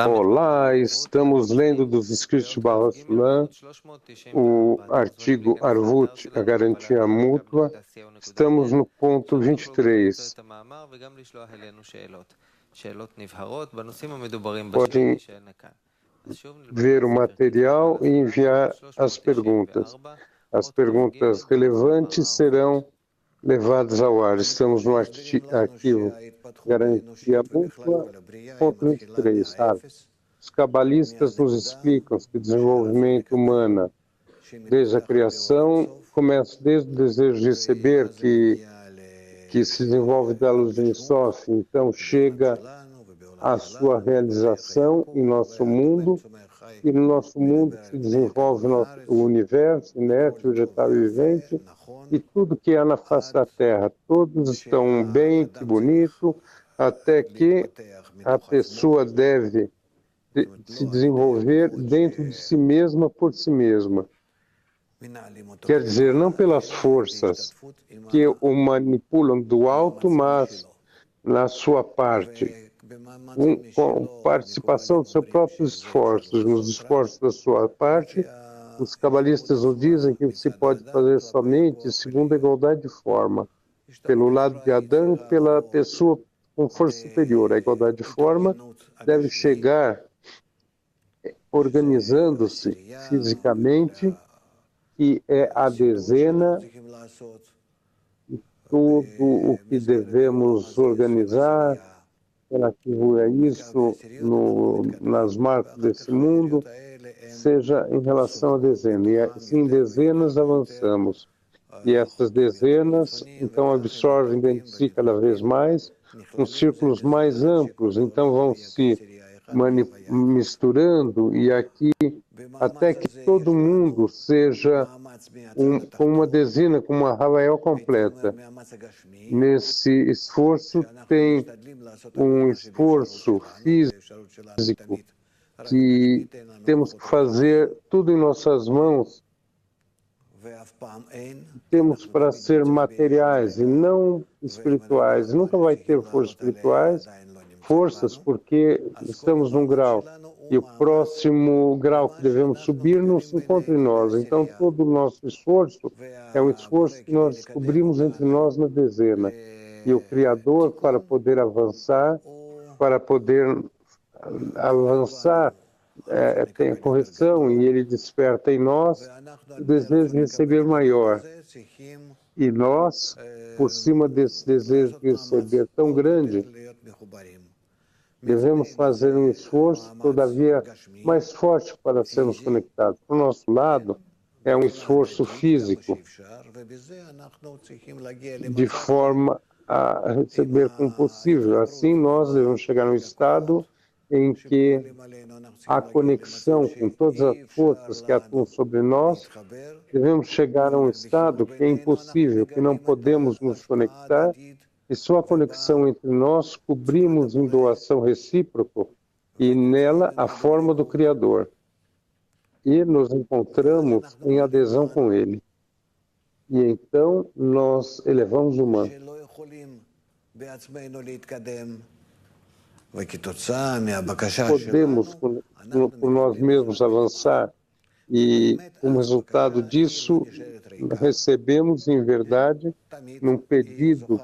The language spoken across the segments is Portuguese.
Olá, estamos lendo dos escritos de Baal HaSulam, o artigo Arvut, a garantia mútua. Estamos no ponto 23. Podem ver o material e enviar as perguntas. As perguntas relevantes serão levadas ao ar. Estamos no arquivo Garantia Mútua, ponto 23. Os cabalistas nos explicam que o desenvolvimento humano, desde a criação, começa desde o desejo de receber, que se desenvolve da luz de Sof, então chega à sua realização em nosso mundo, e no nosso mundo se desenvolve o universo inerte, vegetal e vivente, e tudo que há na face da Terra. Todos estão bem, que bonito, até que a pessoa deve se desenvolver dentro de si mesma, por si mesma. Quer dizer, não pelas forças que o manipulam do alto, mas na sua parte, com participação dos seus próprios esforços, nos esforços da sua parte. Os cabalistas nos dizem que se pode fazer somente segundo a igualdade de forma, pelo lado de Adão, pela pessoa com força superior. A igualdade de forma deve chegar organizando-se fisicamente, que é a dezena, e tudo o que devemos organizar relativo a isso nas marcas desse mundo, seja em relação a dezena. E assim, dezenas avançamos. E essas dezenas, então, absorvem dentro de si cada vez mais, com círculos mais amplos, então vão se misturando, e aqui, até que todo mundo seja com uma dezena, com uma Havael completa. Nesse esforço tem um esforço físico, que temos que fazer tudo em nossas mãos, temos para ser materiais e não espirituais. Nunca vai ter forças, porque estamos num grau, e o próximo grau que devemos subir não se encontra em nós. Então, todo o nosso esforço é um esforço que nós descobrimos entre nós na dezena. E o Criador, para poder avançar, tem a correção, e ele desperta em nós o desejo de receber maior. E nós, por cima desse desejo de receber tão grande, devemos fazer um esforço, todavia, mais forte para sermos conectados. Para o nosso lado, é um esforço físico, de forma a receber como possível. Assim, nós devemos chegar a um estado em que a conexão com todas as forças que atuam sobre nós, devemos chegar a um estado que é impossível, que não podemos nos conectar, e só a conexão entre nós cobrimos em doação recíproca, e nela a forma do Criador. E nos encontramos em adesão com Ele. E então nós elevamos o manto. Podemos, por nós mesmos, avançar, e como resultado disso, recebemos, em verdade, nenhum pedido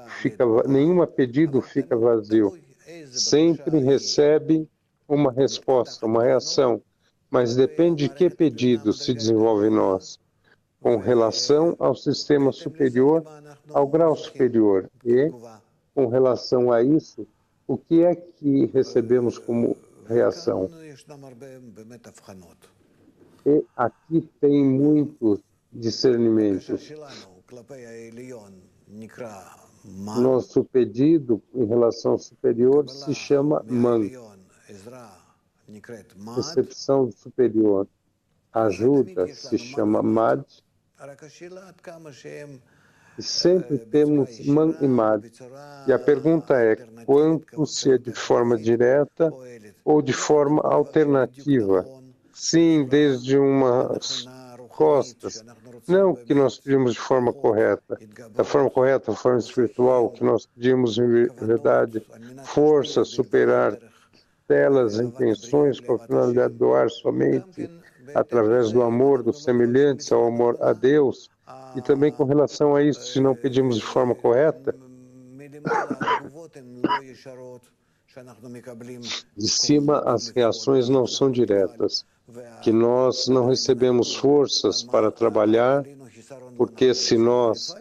fica vazio. Sempre recebe uma resposta, uma reação, mas depende de que pedido se desenvolve em nós, com relação ao sistema superior, ao grau superior. E, com relação a isso, o que é que recebemos como reação? E aqui tem muitos discernimentos. Nosso pedido em relação ao superior se chama Man. Recepção do superior. Ajuda se chama Mad. E sempre temos Man e Mad. E a pergunta é, quanto se é de forma direta ou de forma alternativa? Sim, desde umas costas, Não o que nós pedimos de forma correta. Da forma correta, a forma espiritual, o que nós pedimos em verdade, força, superar telas, intenções, com a finalidade de doar somente através do amor dos semelhantes, ao amor a Deus. E também com relação a isso, se não pedimos de forma correta, de cima as reações não são diretas, que nós não recebemos forças para trabalhar, porque se nós,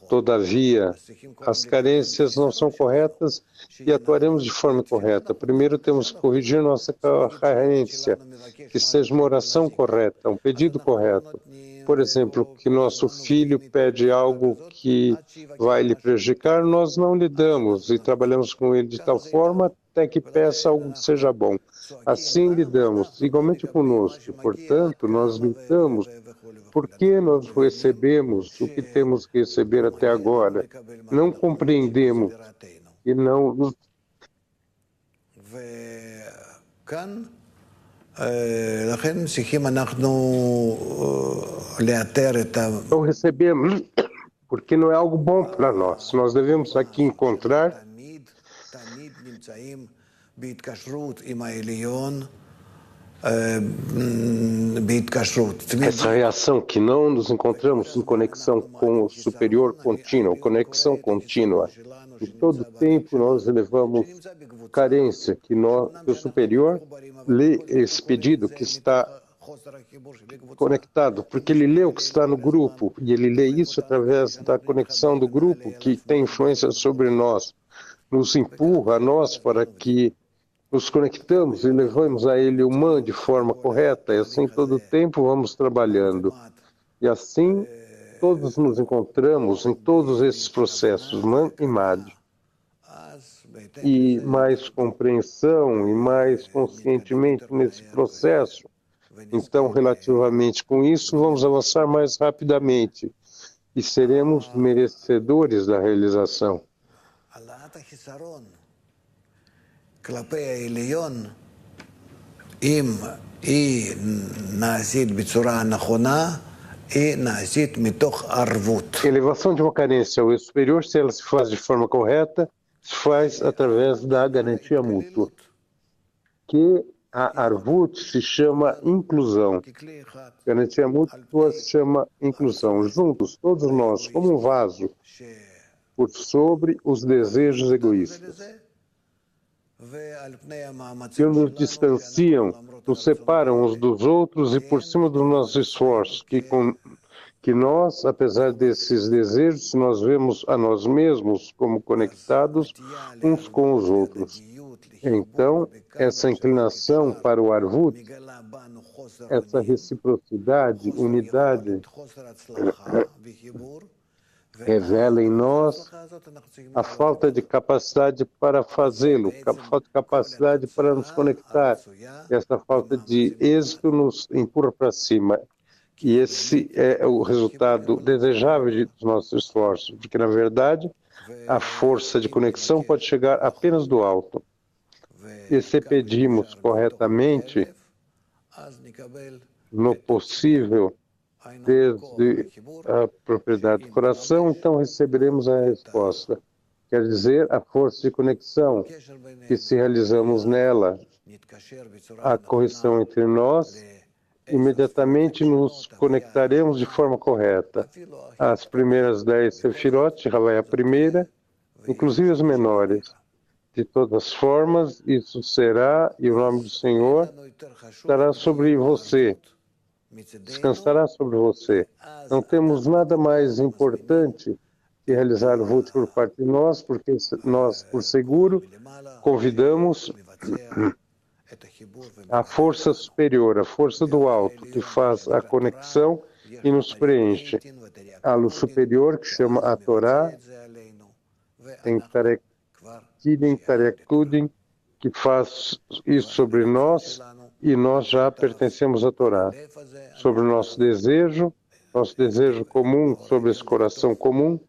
todavia, as carências não são corretas e atuaremos de forma correta. Primeiro temos que corrigir nossa carência, que seja uma oração correta, um pedido correto. Por exemplo, que nosso filho pede algo que vai lhe prejudicar, nós não lhe damos e trabalhamos com ele de tal forma até que peça algo que seja bom. Assim lidamos, igualmente conosco. Portanto, nós lutamos porque nós recebemos o que temos que receber até agora. Não compreendemos e não... Não recebemos porque não é algo bom para nós. Nós devemos aqui encontrar essa reação que não nos encontramos em conexão com o superior contínuo, conexão contínua. Em todo tempo nós elevamos carência, que o superior lê esse pedido que está conectado, porque ele lê o que está no grupo, e ele lê isso através da conexão do grupo, que tem influência sobre nós, nos empurra a nós para que nos conectamos e levamos a ele o man de forma correta, e assim todo o tempo vamos trabalhando. E assim todos nos encontramos em todos esses processos, man e mad. E mais compreensão e mais conscientemente nesse processo. Então, relativamente com isso, vamos avançar mais rapidamente e seremos merecedores da realização. Elevação de uma carência ao superior, se ela se faz de forma correta, se faz através da garantia mútua, que a Arvut se chama inclusão. Garantia mútua se chama inclusão. Juntos, todos nós, como um vaso, por sobre os desejos egoístas, que nos distanciam, nos separam uns dos outros e por cima dos nossos esforços, que nós, apesar desses desejos, nós vemos a nós mesmos como conectados uns com os outros. Então, essa inclinação para o Arvut, essa reciprocidade, unidade, revela em nós a falta de capacidade para fazê-lo, a falta de capacidade para nos conectar. Essa falta de êxito nos empurra para cima. E esse é o resultado desejável dos nossos esforços, porque, na verdade, a força de conexão pode chegar apenas do alto. E se pedimos corretamente, no possível, desde a propriedade do coração, então receberemos a resposta. Quer dizer, a força de conexão, que se realizamos nela, a correção entre nós, imediatamente nos conectaremos de forma correta. As primeiras 10 Sefirot, Havai é a primeira, inclusive as menores. De todas as formas, isso será, e o nome do Senhor estará sobre você, descansará sobre você. Não temos nada mais importante que realizar o Vut por parte de nós, porque nós, por seguro, convidamos a força superior, a força do alto, que faz a conexão e nos preenche. A luz superior, que chama a Torá, em Tarek Tudin, que faz isso sobre nós, e nós já pertencemos à Torá. Sobre o nosso desejo comum, sobre esse coração comum.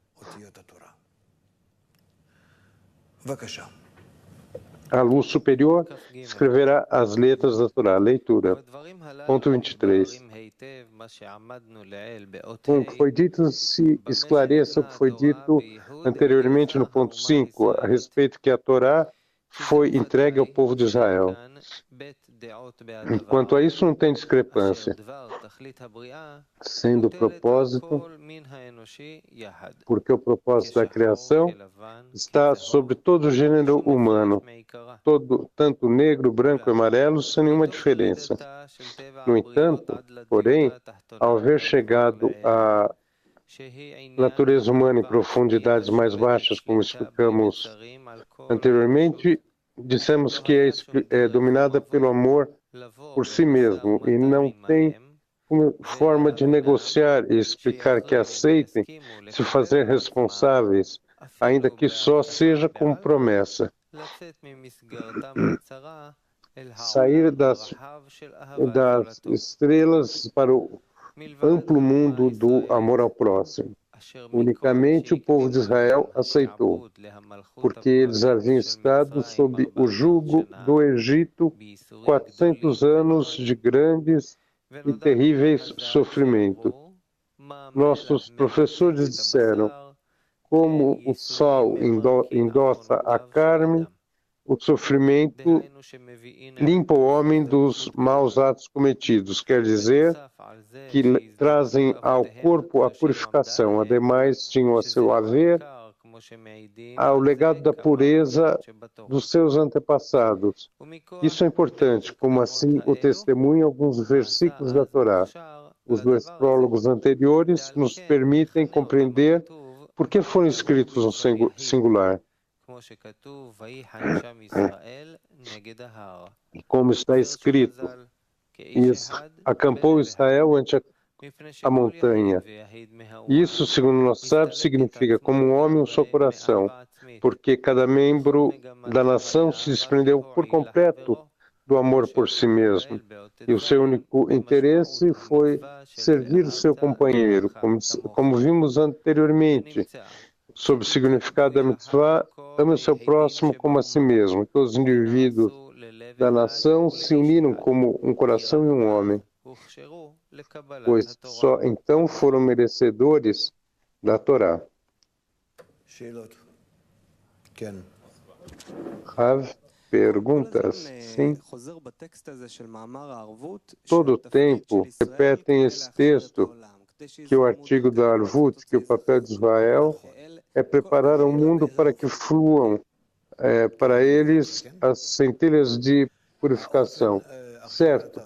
a luz superior escreverá as letras da Torá. Leitura. Ponto 23. Com o que foi dito, se esclareça o que foi dito anteriormente no ponto 5, a respeito que a Torá foi entregue ao povo de Israel. Quanto a isso, não tem discrepância, sendo o propósito, porque o propósito da criação está sobre todo o gênero humano, tanto negro, branco e amarelo, sem nenhuma diferença. No entanto, porém, ao haver chegado à natureza humana em profundidades mais baixas, como explicamos anteriormente, dissemos que é dominada pelo amor por si mesmo e não tem forma de negociar e explicar que aceitem se fazer responsáveis, ainda que só seja como promessa. Sair das estrelas para o amplo mundo do amor ao próximo. Unicamente o povo de Israel aceitou, porque eles haviam estado sob o jugo do Egito 400 anos de grandes e terríveis sofrimentos. Nossos professores disseram, como o sol endossa a carne, o sofrimento limpa o homem dos maus atos cometidos, quer dizer, que trazem ao corpo a purificação. Ademais, tinham a seu haver ao legado da pureza dos seus antepassados. Isso é importante, como assim o testemunho alguns versículos da Torá. Os dois prólogos anteriores nos permitem compreender por que foram escritos no singular. Como está escrito, acampou Israel ante a montanha. Isso, segundo nós sábios, significa como um homem, um só coração, porque cada membro da nação se desprendeu por completo do amor por si mesmo, e o seu único interesse foi servir o seu companheiro, como vimos anteriormente. Sob o significado da mitzvah, ame o seu próximo como a si mesmo. Todos os indivíduos da nação se uniram como um coração e um homem, pois só então foram merecedores da Torá. Rav, perguntas? Sim. Todo o tempo repetem esse texto, que o artigo da Arvut, que o papel de Israel é preparar o mundo para que fluam para eles as centelhas de purificação. Certo?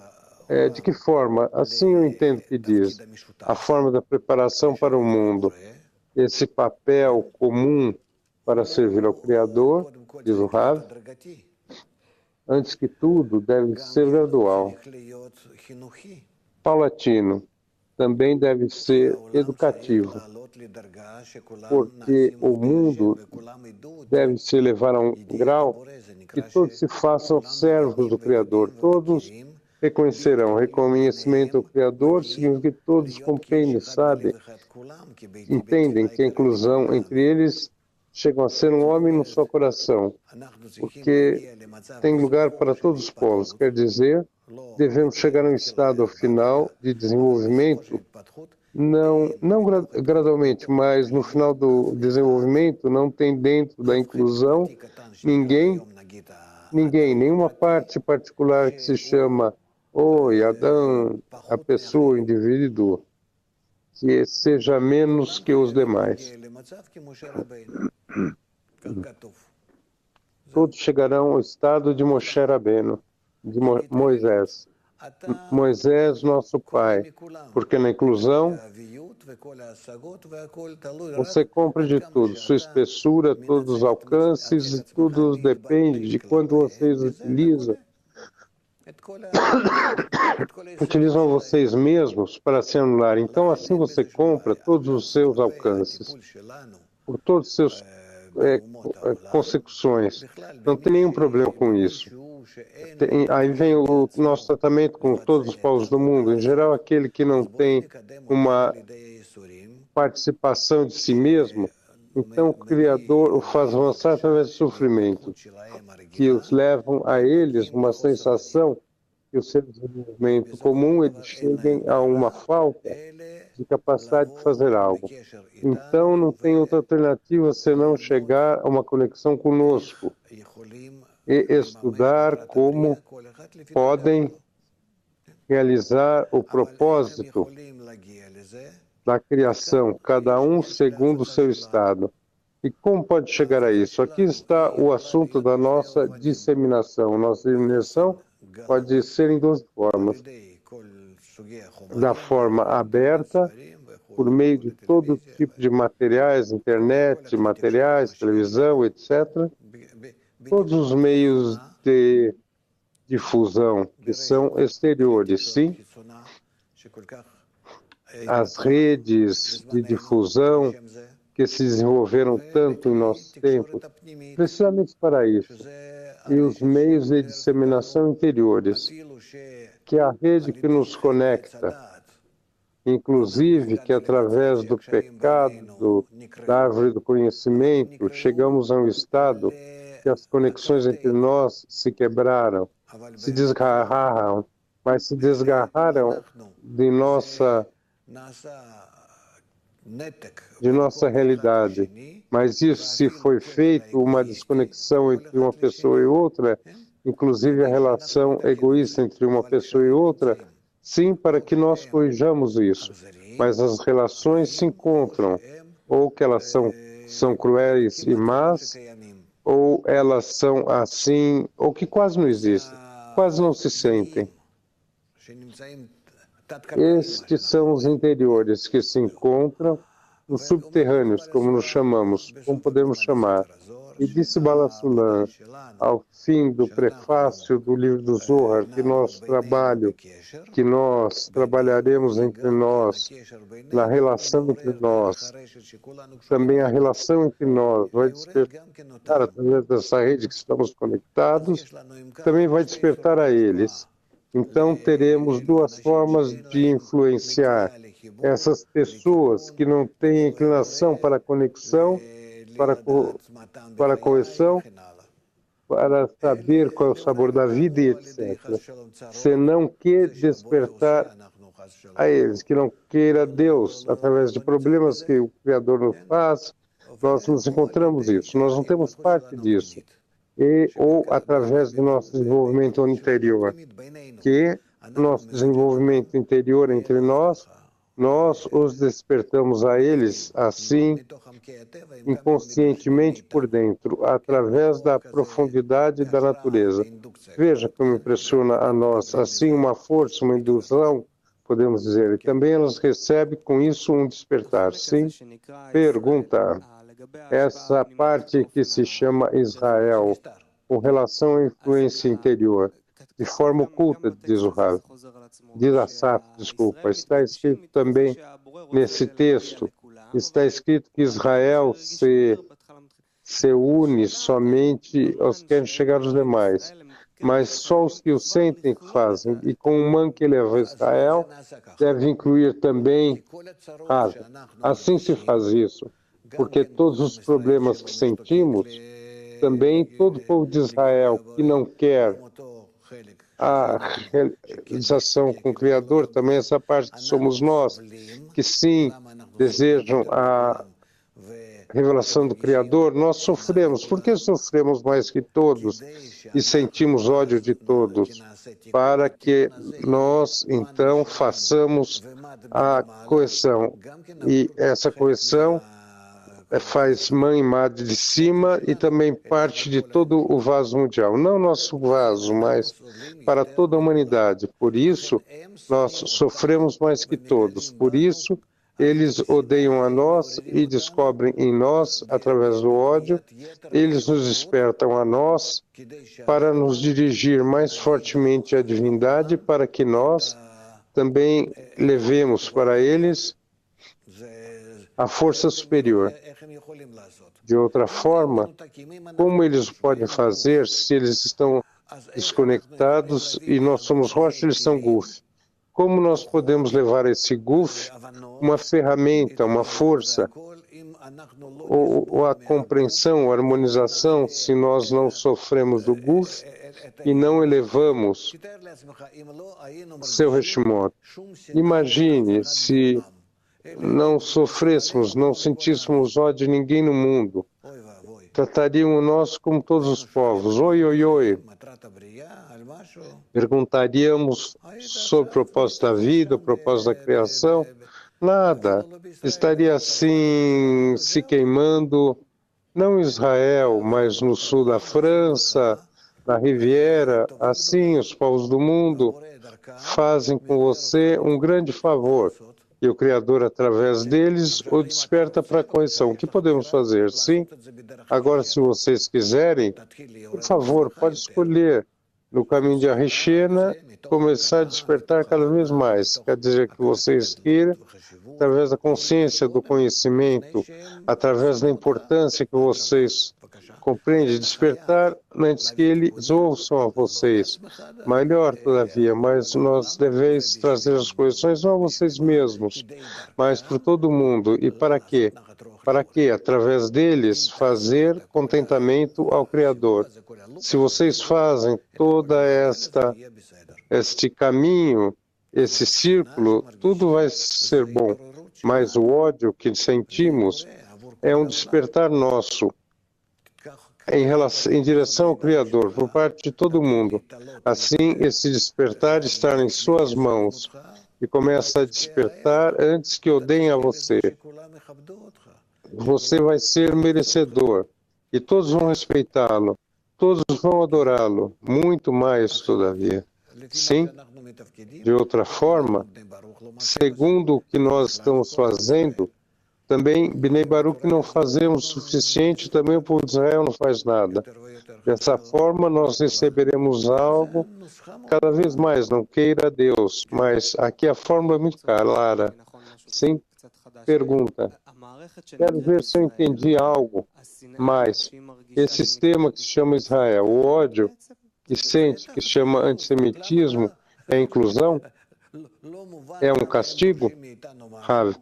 De que forma? Assim eu entendo que diz. A forma da preparação para o mundo. Esse papel comum para servir ao Criador, diz o Rav, antes que tudo, deve ser gradual. Paulatino. Também deve ser educativo, porque o mundo deve se levar a um grau que todos se façam servos do Criador. Todos reconhecerão. Reconhecimento ao Criador significa que todos compreendem, sabem, entendem que a inclusão entre eles chegam a ser um homem no seu coração, porque tem lugar para todos os povos. Quer dizer, devemos chegar a um estado final de desenvolvimento, não gradualmente, mas no final do desenvolvimento não tem dentro da inclusão nenhuma parte particular que se chama Adão, a pessoa, o indivíduo, que seja menos que os demais. Todos chegarão ao estado de Moshe Rabbeinu, de Moisés. Moisés, nosso pai, porque na inclusão você compra de tudo, sua espessura, todos os alcances, tudo depende de quando vocês utilizam vocês mesmos para se anular. Então, assim você compra todos os seus alcances, por todos os seus consecuções. Não tem nenhum problema com isso. Aí vem o nosso tratamento com todos os povos do mundo. Em geral, aquele que não tem uma participação de si mesmo Então o Criador o faz avançar através do sofrimento, que os levam a eles uma sensação que os seres de movimento comum eles cheguem a uma falta de capacidade de fazer algo. Então não tem outra alternativa senão chegar a uma conexão conosco e estudar como podem realizar o propósito da criação, cada um segundo o seu estado. E como pode chegar a isso? Aqui está o assunto da nossa disseminação. Nossa disseminação pode ser em duas formas. Da forma aberta, por meio de todo tipo de materiais, internet, materiais, televisão, etc. Todos os meios de difusão que são exteriores, sim. As redes de difusão que se desenvolveram tanto em nosso tempo, precisamente para isso. E os meios de disseminação interiores, que é a rede que nos conecta, inclusive que através do pecado, da árvore do conhecimento, chegamos a um estado que as conexões entre nós se quebraram, se desgarraram, mas se desgarraram de nossa realidade. Mas isso, se foi feito uma desconexão entre uma pessoa e outra, inclusive a relação egoísta entre uma pessoa e outra, sim, para que nós corrijamos isso. Mas as relações se encontram, ou que elas são cruéis e más, ou elas são assim, ou que quase não existem, quase não se sentem. Estes são os interiores que se encontram nos subterrâneos, como nos chamamos, como podemos chamar. E disse Baal HaSulam, ao fim do prefácio do livro do Zohar, que nosso trabalho, que nós trabalharemos entre nós, na relação entre nós, também a relação entre nós vai despertar através dessa rede que estamos conectados, também vai despertar a eles. Então teremos duas formas de influenciar essas pessoas que não têm inclinação para a conexão, para a correção, para saber qual é o sabor da vida e etc. Senão que despertar a eles, que não queira Deus, através de problemas que o Criador nos faz, nós nos encontramos isso, nós não temos parte disso. Ou através do nosso desenvolvimento interior, que nosso desenvolvimento interior entre nós os despertamos a eles, assim, inconscientemente por dentro, através da profundidade da natureza. Veja como impressiona a nós, assim, uma força, uma indução, podemos dizer, e também elas recebem com isso um despertar, sim? Pergunta. Essa parte que se chama Israel, com relação à influência interior, de forma oculta, diz o Rav, diz Asaf, desculpa, está escrito também nesse texto, está escrito que Israel se une somente aos que querem chegar aos demais, mas só os que o sentem que fazem, e com o man que leva Israel, deve incluir também Rav. Assim se faz isso. Porque todos os problemas que sentimos, também todo o povo de Israel que não quer a realização com o Criador, também essa parte que somos nós, que sim desejam a revelação do Criador, nós sofremos. Por que sofremos mais que todos e sentimos ódio de todos? Para que nós, então, façamos a correção. E essa correção faz mãe e madre de cima e também parte de todo o vaso mundial. Não nosso vaso, mas para toda a humanidade. Por isso, nós sofremos mais que todos. Por isso, eles odeiam a nós e descobrem em nós, através do ódio, eles nos despertam a nós para nos dirigir mais fortemente à divindade, para que nós também levemos para eles a força superior. De outra forma, como eles podem fazer se eles estão desconectados e nós somos rocha e eles são guf? Como nós podemos levar esse guf, uma ferramenta, uma força, ou a compreensão, a harmonização, se nós não sofremos do guf e não elevamos seu Heshimot. Imagine se não sofrêssemos, não sentíssemos ódio de ninguém no mundo. Tratariam nós como todos os povos. Oi, oi, oi. Perguntaríamos sobre o propósito da vida, o propósito da criação. Nada. Estaria assim, se queimando, não em Israel, mas no sul da França, na Riviera. Assim, os povos do mundo fazem com você um grande favor. E o Criador, através deles, o desperta para a correção. O que podemos fazer? Sim. Agora, se vocês quiserem, por favor, pode escolher no caminho de Arishena, começar a despertar cada vez mais. Quer dizer que vocês queiram, através da consciência, do conhecimento, através da importância que vocês compreendem, despertar antes que eles ouçam a vocês. Melhor, todavia, mas nós deveis trazer as correções não a vocês mesmos, mas para todo mundo. E para quê? Para que, através deles, fazer contentamento ao Criador. Se vocês fazem toda este caminho, esse círculo, tudo vai ser bom. Mas o ódio que sentimos é um despertar nosso em direção ao Criador, por parte de todo mundo. Assim, esse despertar está em suas mãos e começa a despertar antes que odeiem a você. Você vai ser merecedor e todos vão respeitá-lo, todos vão adorá-lo, muito mais todavia. Sim, de outra forma, segundo o que nós estamos fazendo, também Bnei Baruch não fazemos o suficiente, também o povo de Israel não faz nada. Dessa forma, nós receberemos algo cada vez mais, não queira Deus, mas aqui a fórmula é muito clara. Sim, pergunta. Quero ver se eu entendi algo mais. Esse sistema que se chama Israel, o ódio que sente, que se chama antissemitismo, é inclusão? É um castigo? Rav,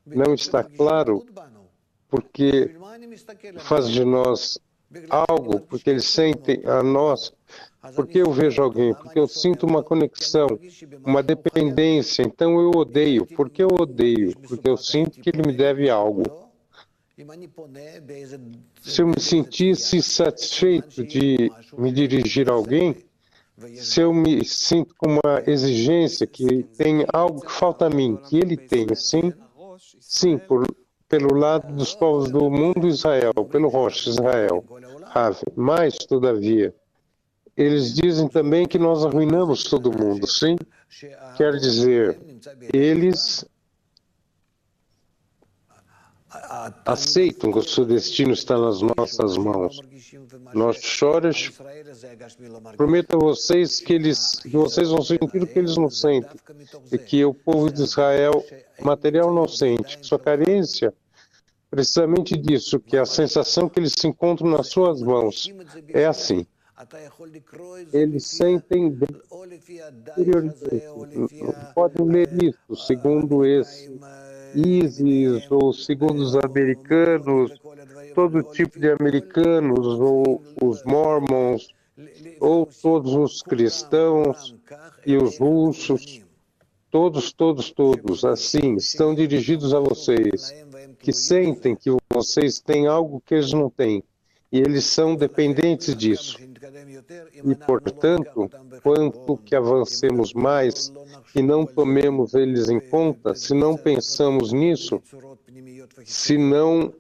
não está claro porque faz de nós algo, porque eles sentem a nós. Porque eu vejo alguém? Porque eu sinto uma conexão, uma dependência, então eu odeio. Por que eu odeio? Porque eu sinto que ele me deve algo. Se eu me sentisse satisfeito de me dirigir a alguém, se eu me sinto com uma exigência que tem algo que falta a mim, que ele tem, sim, sim, pelo lado dos povos do mundo Israel, pelo Rosh Israel, mas, todavia, eles dizem também que nós arruinamos todo mundo, sim? Quer dizer, eles aceitam que o seu destino está nas nossas mãos. Nós choramos, prometo a vocês que vocês vão sentir o que eles não sentem, e que o povo de Israel material não sente. Sua carência, precisamente disso, que é a sensação que eles se encontram nas suas mãos. É assim. Eles sentem podem ler isso, segundo esse ISIS, ou segundo os americanos, todo tipo de americanos, ou os mormons, ou todos os cristãos e os russos, todos, assim, estão dirigidos a vocês, que sentem que vocês têm algo que eles não têm, e eles são dependentes disso. E, portanto, quanto que avancemos mais e não tomemos eles em conta, se não pensamos nisso, se não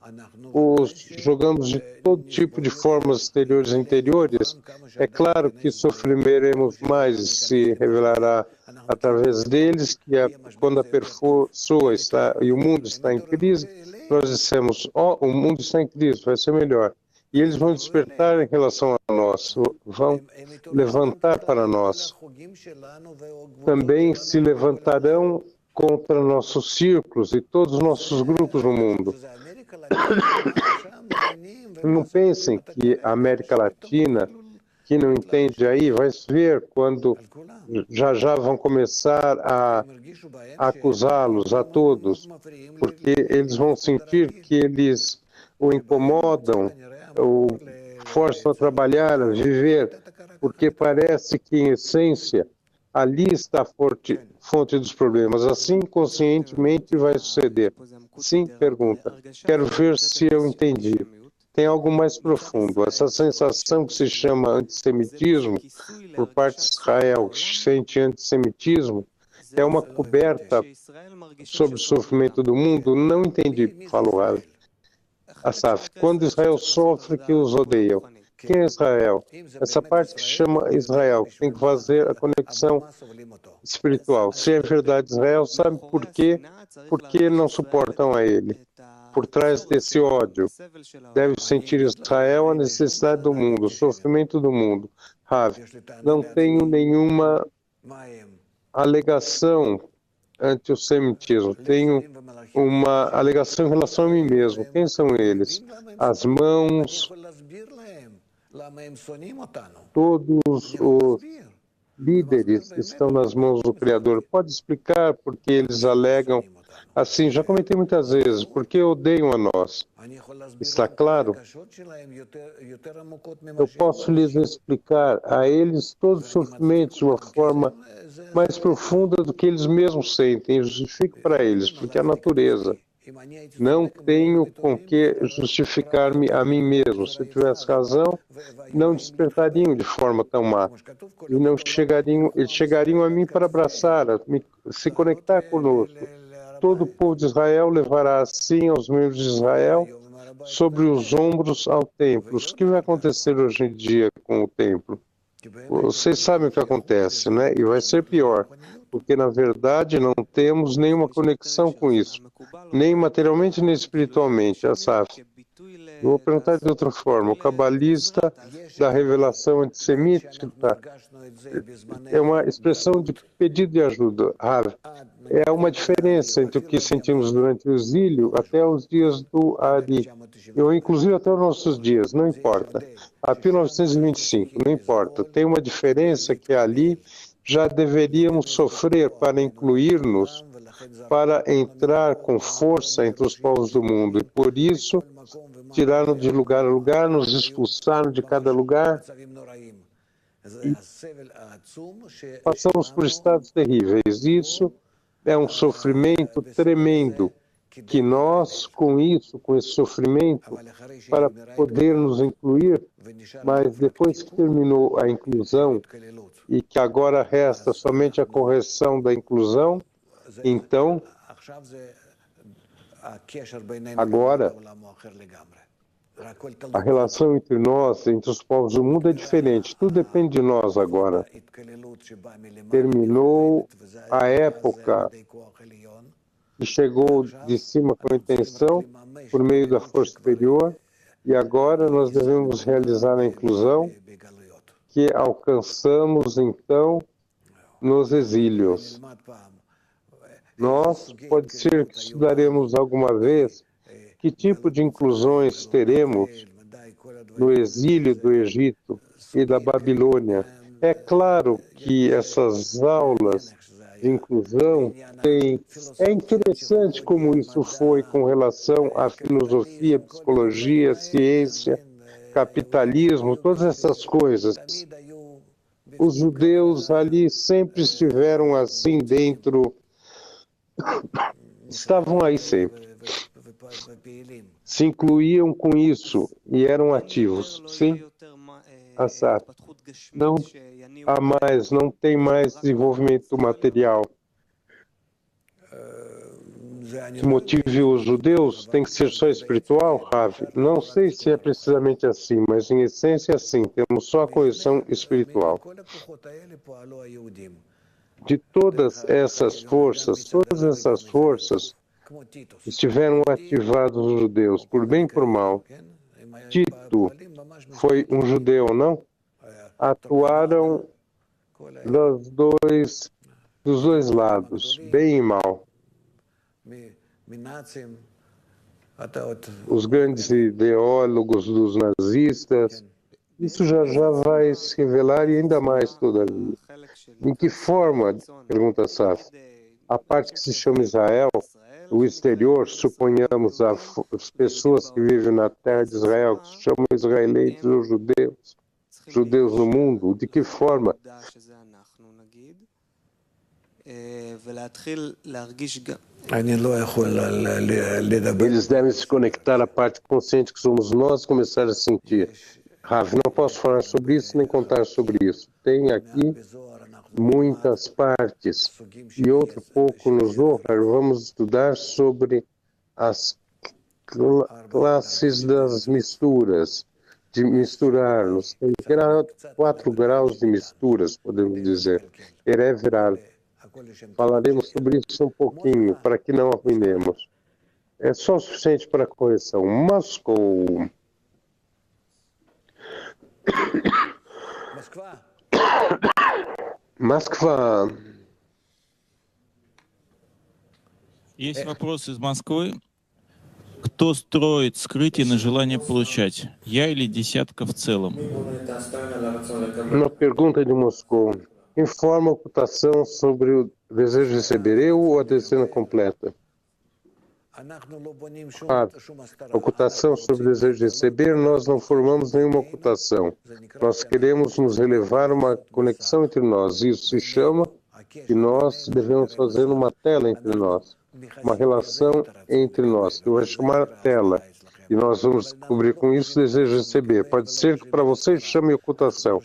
os jogamos de todo tipo de formas exteriores e interiores, é claro que sofreremos mais e se revelará através deles que quando a pessoa está e o mundo está em crise, nós dissemos, o mundo está em crise, vai ser melhor. E eles vão despertar em relação a nós, vão levantar para nós. Também se levantarão contra nossos círculos e todos os nossos grupos no mundo. Não pensem que a América Latina que não entende aí, vai ver quando já vão começar a acusá-los a todos, porque eles vão sentir que eles o incomodam, o forçam a trabalhar, a viver, porque parece que, em essência, ali está a fonte dos problemas. Assim, conscientemente, vai suceder. Sim, pergunta. Quero ver se eu entendi. Tem algo mais profundo. Essa sensação que se chama antissemitismo, por parte de Israel, que sente antissemitismo, é uma coberta sobre o sofrimento do mundo? Não entendi, falou Asaf. Quando Israel sofre, que os odeiam. Quem é Israel? Essa parte que se chama Israel, que tem que fazer a conexão espiritual. Se é verdade Israel, sabe por quê? Porque não suportam a ele. Por trás desse ódio, deve sentir Israel a necessidade do mundo, o sofrimento do mundo. Rav, não tenho nenhuma alegação antissemitismo. Tenho uma alegação em relação a mim mesmo. Quem são eles? As mãos, todos os líderes estão nas mãos do Criador. Pode explicar por que eles alegam assim? Já comentei muitas vezes, porque odeiam a nós. Está claro? Eu posso lhes explicar a eles todos os sofrimentos de uma forma mais profunda do que eles mesmos sentem. Justifico para eles, porque é a natureza. Não tenho com que justificar-me a mim mesmo. Se eu tivesse razão, não despertariam de forma tão má. E não chegariam, eles chegariam a mim para abraçar, se conectar conosco. Todo o povo de Israel levará assim aos membros de Israel sobre os ombros ao templo. O que vai acontecer hoje em dia com o templo? Vocês sabem o que acontece, né? E vai ser pior, porque na verdade não temos nenhuma conexão com isso, nem materialmente nem espiritualmente. Asaf, eu vou perguntar de outra forma. O cabalista da revelação antissemita é uma expressão de pedido de ajuda. É uma diferença entre o que sentimos durante o exílio até os dias do Ari, ou inclusive até os nossos dias, não importa. A 1925, não importa. Tem uma diferença que ali já deveríamos sofrer para incluir-nos, para entrar com força entre os povos do mundo. E por isso, tiraram de lugar a lugar, nos expulsaram de cada lugar. E passamos por estados terríveis. Isso é um sofrimento tremendo, que nós, com isso, com esse sofrimento, para poder nos incluir, mas depois que terminou a inclusão e que agora resta somente a correção da inclusão, então, agora, a relação entre nós, entre os povos do mundo é diferente. Tudo depende de nós agora. Terminou a época que chegou de cima com a intenção, por meio da força superior, e agora nós devemos realizar a inclusão que alcançamos, então, nos exílios. Nós, pode ser que estudaremos alguma vez que tipo de inclusões teremos no exílio do Egito e da Babilônia. É claro que essas aulas de inclusão têm... É interessante como isso foi com relação à filosofia, psicologia, ciência, capitalismo, todas essas coisas. Os judeus ali sempre estiveram assim dentro, estavam aí sempre. Se incluíam com isso e eram ativos. Sim, Asaf. Não há mais, não tem mais desenvolvimento material. Que motive os judeus tem que ser só espiritual, Rav? Não sei se é precisamente assim, mas em essência sim, temos só a correção espiritual. De todas essas forças estiveram ativados os judeus, por bem e por mal. Tito foi um judeu, não? Atuaram dos dois lados, bem e mal. Os grandes ideólogos dos nazistas, Isso já já vai se revelar e ainda mais todavia. Em que forma, pergunta Saf, a parte que se chama Israel, o exterior, suponhamos as pessoas que vivem na terra de Israel, que se chamam israelitas ou judeus no mundo, de que forma? Eles devem se conectar à parte consciente que somos nós e começar a sentir. Rav, não posso falar sobre isso nem contar sobre isso. Tem aqui muitas partes. E outro pouco no Zohar, vamos estudar sobre as classes das misturas, de misturarmos. Tem 4 graus de misturas, podemos dizer. Erev-Rav. Falaremos sobre isso um pouquinho, para que não arruinemos. É só o suficiente para a correção. Moscou. Москва. Есть вопрос из Москвы. Кто строит скрытие на желание получать? Я или десятка в целом? Uma pergunta de Moscou. Informa a ocultação sobre o desejo de receber eu ou a decena completa? A ocultação sobre o desejo de receber, nós não formamos nenhuma ocultação. Nós queremos nos elevar uma conexão entre nós. Isso se chama que nós devemos fazer uma tela entre nós, uma relação entre nós, que vai chamar tela. E nós vamos descobrir com isso o desejo de receber. Pode ser que para vocês chame ocultação,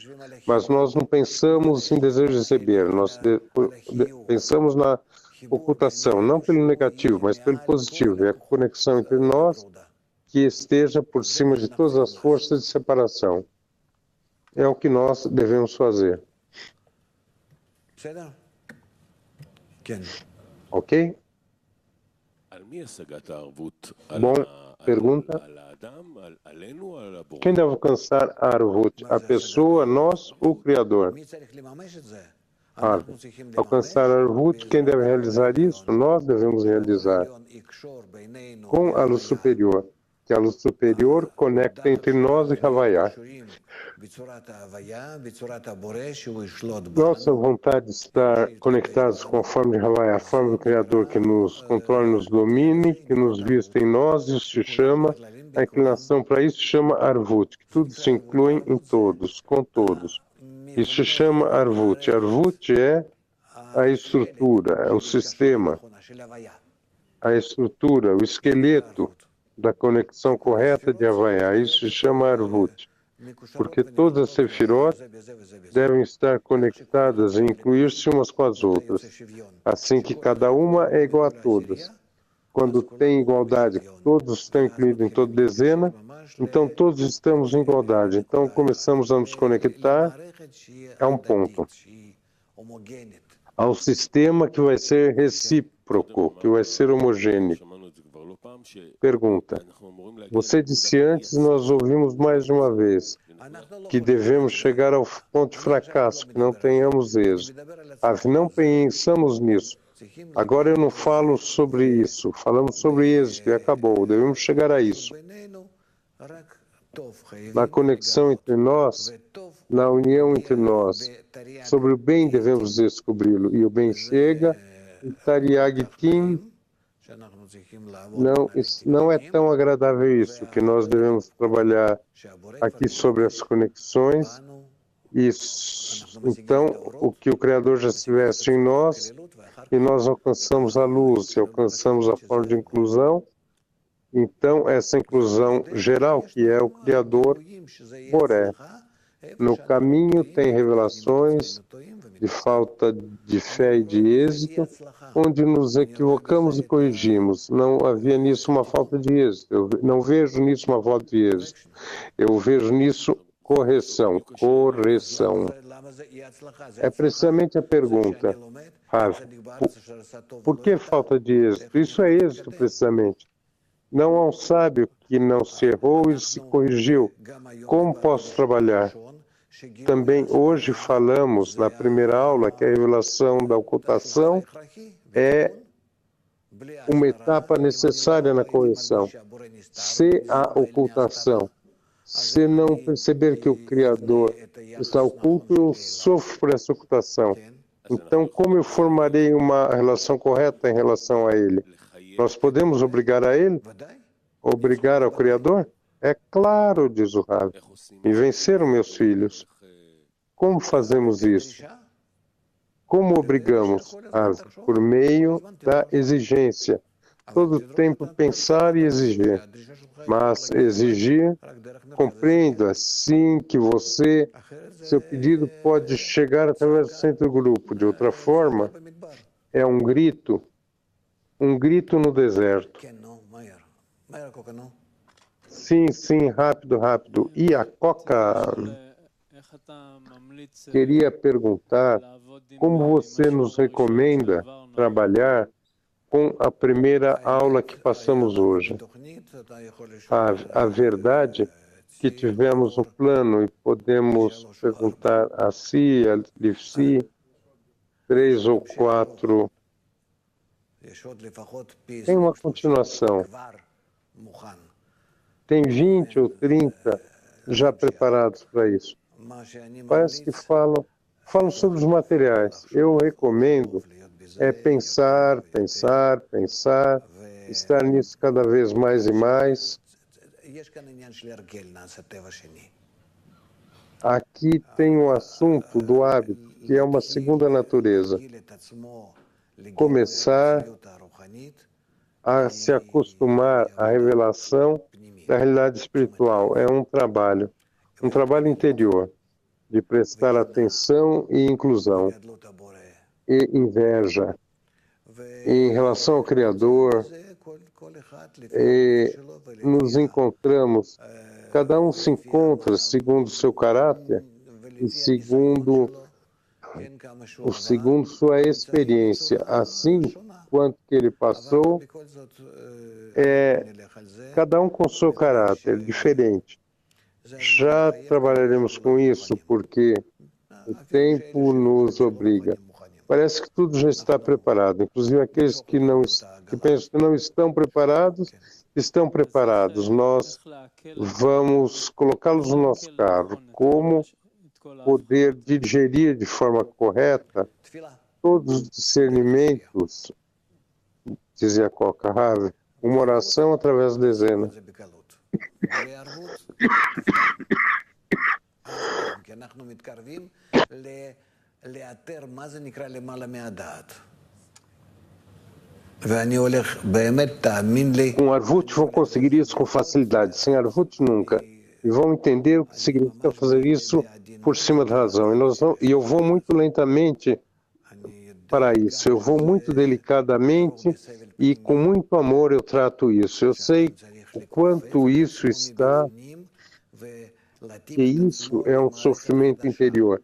mas nós não pensamos em desejo de receber. Nós pensamos na ocultação, não pelo negativo, mas pelo positivo. É a conexão entre nós que esteja por cima de todas as forças de separação. É o que nós devemos fazer. Ok? Bom, pergunta. Quem deve alcançar a Arvut? A pessoa, nós ou o Criador? Alcançar a Arvut, quem deve realizar isso? Nós devemos realizar com a luz superior, que a luz superior conecta entre nós e Havaiá. Nossa vontade de estar conectados com a forma de Havaiá, a forma do Criador que nos controla e nos domine, que nos vista em nós, isso se chama, a inclinação para isso se chama Arvut, que tudo se inclui em todos, com todos. Isso se chama Arvut. Arvut é a estrutura, é o sistema, a estrutura, o esqueleto da conexão correta de Havaiá. Isso se chama Arvut. Porque todas as sefirot devem estar conectadas e incluir-se umas com as outras, assim que cada uma é igual a todas. Quando tem igualdade, todos estão incluídos em toda dezena, então todos estamos em igualdade. Então começamos a nos conectar a um ponto, ao sistema que vai ser recíproco, que vai ser homogêneo. Pergunta. Você disse antes, nós ouvimos mais de uma vez, que devemos chegar ao ponto de fracasso, que não tenhamos êxito. Não pensamos nisso. Agora eu não falo sobre isso, falamos sobre êxito e acabou, devemos chegar a isso. Na conexão entre nós, na união entre nós, sobre o bem devemos descobri-lo, e o bem chega, e Tariagitim, não é tão agradável isso, que nós devemos trabalhar aqui sobre as conexões, então o que o Criador já se veste em nós, e nós alcançamos a luz, e alcançamos a forma de inclusão, então essa inclusão geral, que é o Criador, Boré. No caminho tem revelações de falta de fé e de êxito, onde nos equivocamos e corrigimos. Não havia nisso uma falta de êxito. Eu não vejo nisso uma falta de êxito. Eu vejo nisso correção. É precisamente a pergunta, Rav, por que falta de êxito? Isso é êxito, precisamente. Não há um sábio que não se errou e se corrigiu. Como posso trabalhar? Também hoje falamos na primeira aula que a revelação da ocultação é uma etapa necessária na correção. Se a ocultação, Se não perceber que o Criador está oculto, eu sofro por essa ocultação. Então, como eu formarei uma relação correta em relação a Ele? Nós podemos obrigar a Ele? Obrigar ao Criador? É claro, diz o Rav. Me venceram meus filhos. Como fazemos isso? Como obrigamos? Rav? Por meio da exigência. Todo o tempo pensar e exigir. Mas exigir, compreenda, sim, que seu pedido pode chegar através do centro do grupo. De outra forma, é um grito no deserto. Sim, sim, rápido, rápido. E a Coca queria perguntar como você nos recomenda trabalhar com a primeira aula que passamos hoje. A verdade que tivemos um plano e podemos perguntar a si, a Livsi, 3 ou 4. Tem uma continuação. Tem 20 ou 30 já preparados para isso. Parece que falam sobre os materiais. Eu recomendo pensar, estar nisso cada vez mais e mais. Aqui tem o assunto do hábito, que é uma segunda natureza. Começar a se acostumar à revelação da realidade espiritual. É um trabalho interior, de prestar atenção e inclusão, e inveja. Em relação ao Criador, nos encontramos, cada um se encontra segundo o seu caráter e segundo sua experiência. Assim, quanto que ele passou, cada um com seu caráter diferente. Já trabalharemos com isso porque o tempo nos obriga. Parece que tudo já está preparado, inclusive aqueles que pensam que não estão preparados, estão preparados. Nós vamos colocá-los no nosso carro. Como poder digerir de forma correta todos os discernimentos, dizia Coca Rave, uma oração através da dezena. Com Arvut vão conseguir isso com facilidade, sem Arvut nunca. E vão entender o que significa fazer isso por cima da razão. E eu vou muito lentamente para isso. Eu vou muito delicadamente e com muito amor eu trato isso. Eu sei o quanto isso está, que isso é um sofrimento interior,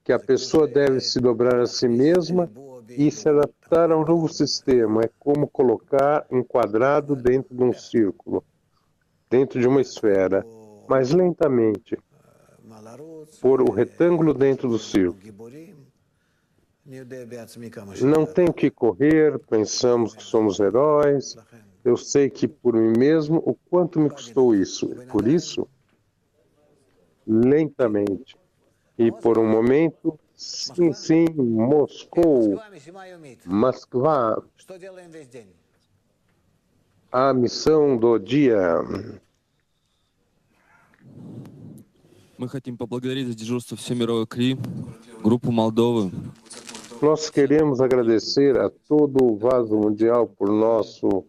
que a pessoa deve se dobrar a si mesma e se adaptar ao novo sistema. É como colocar um quadrado dentro de um círculo, dentro de uma esfera, mas lentamente, pôr o retângulo dentro do círculo. Não tenho que correr, pensamos que somos heróis. Eu sei que por mim mesmo, o quanto me custou isso. Por isso, lentamente. E por um momento, sim, sim, Moscou, Moskva, a missão do dia. Мы хотим поблагодарить за дежурство Всемировой КРИ, группу Молдовы. Nós queremos agradecer a todo o Vaso Mundial por nosso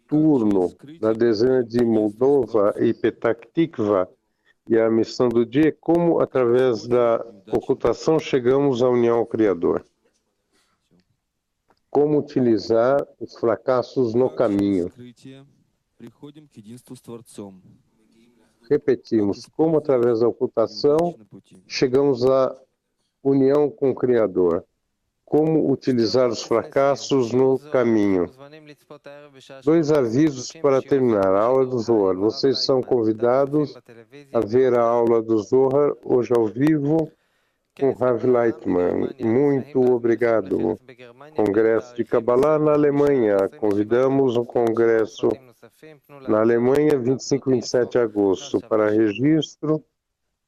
turno na dezena de Moldova e Petah Tikva. E a missão do dia é como, através da ocultação, chegamos à união ao Criador. Como utilizar os fracassos no caminho. Repetimos, como, através da ocultação, chegamos à união com o Criador. Como utilizar os fracassos no caminho. 2 avisos para terminar. A aula do Zohar. Vocês são convidados a ver a aula do Zohar hoje ao vivo com Rav Leitman. Muito obrigado. Congresso de Kabbalah na Alemanha. Convidamos um congresso na Alemanha, 25 e 27 de agosto. Para registro,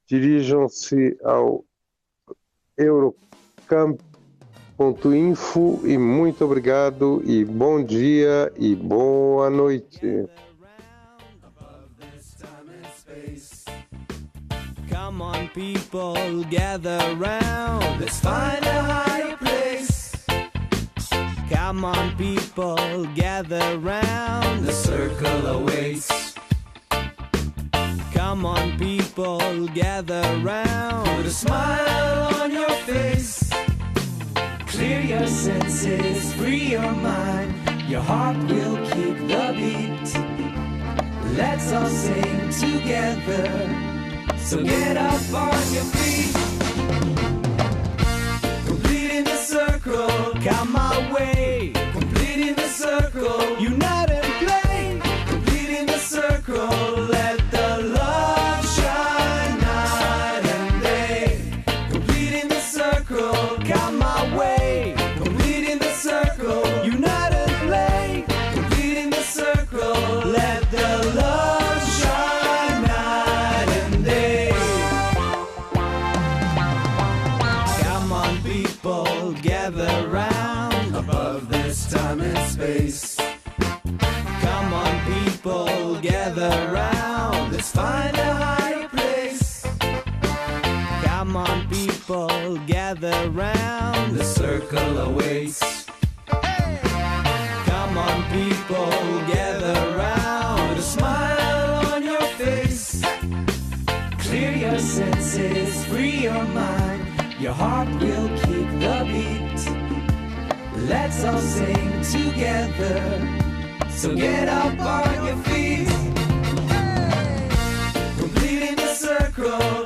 dirijam-se ao eurocamp.info e muito obrigado e bom dia e boa noite. Come on, people, gather round. Let's find a higher place. Come on, people, gather round. The circle awaits. Come on, people, gather round. Put a smile on your face. Clear your senses, free your mind. Your heart will keep the beat. Let's all sing together. So get up on your feet. Completing the circle, come my way. Completing the circle, unite and play. Completing the circle, let the love shine night and day. Completing the circle, come my way. Completing the circle, unite and play. Completing the circle, let the love shine night and day. Come on, people, gather round above this time and space. Come on, people, gather round. Let's find a higher place. Come on, people, gather round. The circle awaits. Come on, people, gather round. Put a smile on your face. Clear your senses, free your mind. Your heart will keep the beat. Let's all sing together. So get up on your feet. Completing the circle.